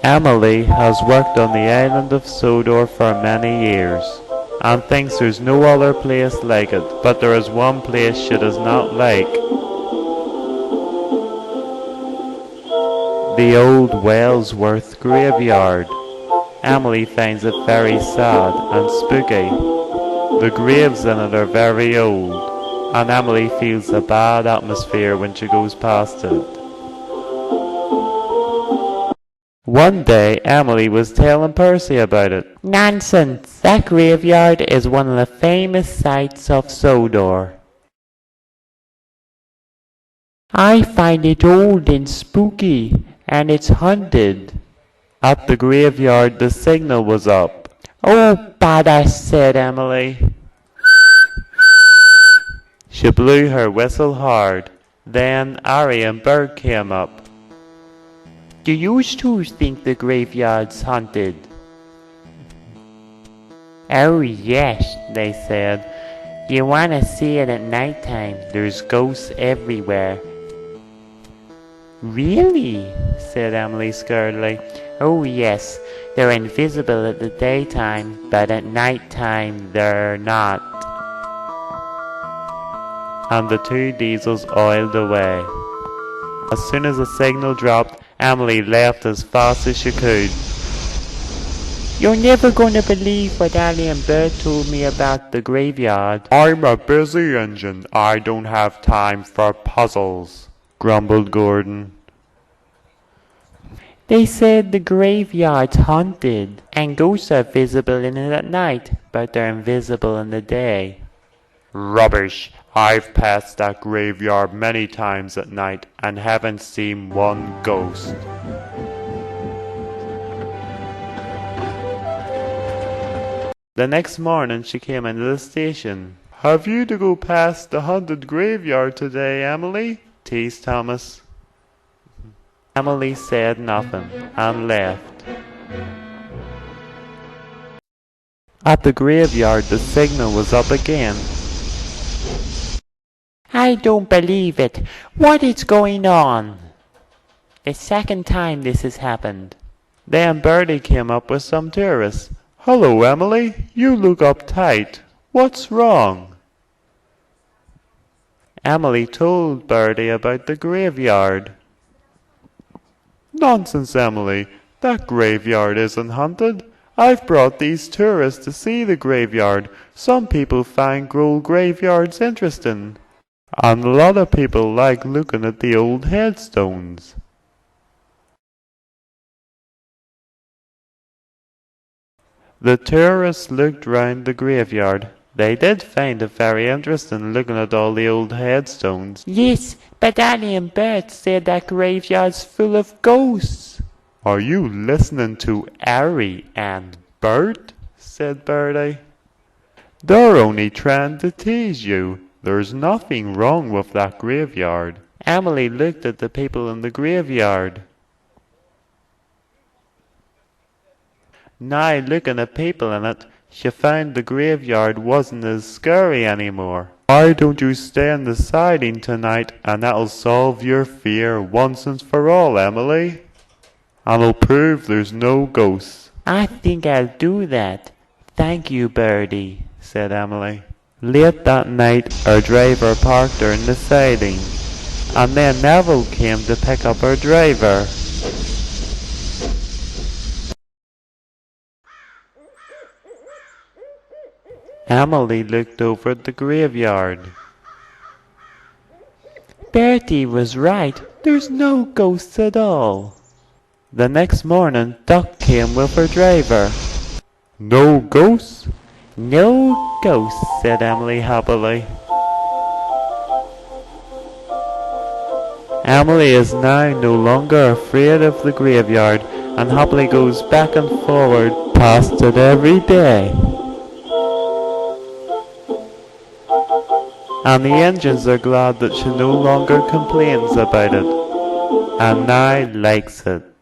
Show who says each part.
Speaker 1: Emily has worked on the island of Sodor for many years, and thinks there's no other place like it, but there is one place she does not like. The old Wellsworth graveyard. Emily finds it very sad and spooky. The graves in it are very old, and Emily feels a bad atmosphere when she goes past it. One day, Emily was telling Percy about it. Nonsense! That graveyard is one of the famous sights of Sodor. I find it old and spooky, and it's haunted. At the graveyard, the signal was up. Oh, bother, said Emily. She blew her whistle hard. Then Harry and Bert came up. Do you two think the graveyard's haunted? Oh yes, they said. You want to see it at night time. There's ghosts everywhere. Really? Said Emily scaredly. Oh yes, they're invisible at the daytime, but at night time they're not. And the two diesels oiled away. As soon as the signal dropped, Emily left as fast as she could. You're never going to believe what Ali and Bert told me about the graveyard. I'm a busy engine. I don't have time for puzzles, grumbled Gordon. They said the graveyard's haunted, and ghosts are visible in it at night, but they're invisible in the day. Rubbish! I've passed that graveyard many times at night and haven't seen one ghost. The next morning she came into the station. Have you to go past the haunted graveyard today, Emily? Teased Thomas. Emily said nothing and left. At the graveyard the signal was up again. I don't believe it. What is going on? The second time this has happened. Then Bertie came up with some tourists. Hello, Emily. You look uptight. What's wrong? Emily told Bertie about the graveyard. Nonsense, Emily. That graveyard isn't haunted. I've brought these tourists to see the graveyard. Some people find old graveyards interesting. And a lot of people like looking at the old headstones. The tourists looked round the graveyard. They did find it very interesting looking at all the old headstones. Yes, but Ali and Bert said that graveyard's full of ghosts. Are you listening to Harry and Bert? Said Bertie. They're only trying to tease you. There's nothing wrong with that graveyard. Emily looked at the people in the graveyard. Now looking at people in it, she found the graveyard wasn't as scary anymore. Why don't you stay in the siding tonight and that'll solve your fear once and for all, Emily? And it'll prove there's no ghosts. I think I'll do that. Thank you, Bertie, said Emily. Late that night, our driver parked her in the siding, and then Neville came to pick up our driver. Emily looked over at the graveyard. Bertie was right. There's no ghosts at all. The next morning, Duck came with her driver. No ghosts? No ghosts, said Emily happily. Emily is now no longer afraid of the graveyard and happily goes back and forward past it every day. And the engines are glad that she no longer complains about it, and now likes it.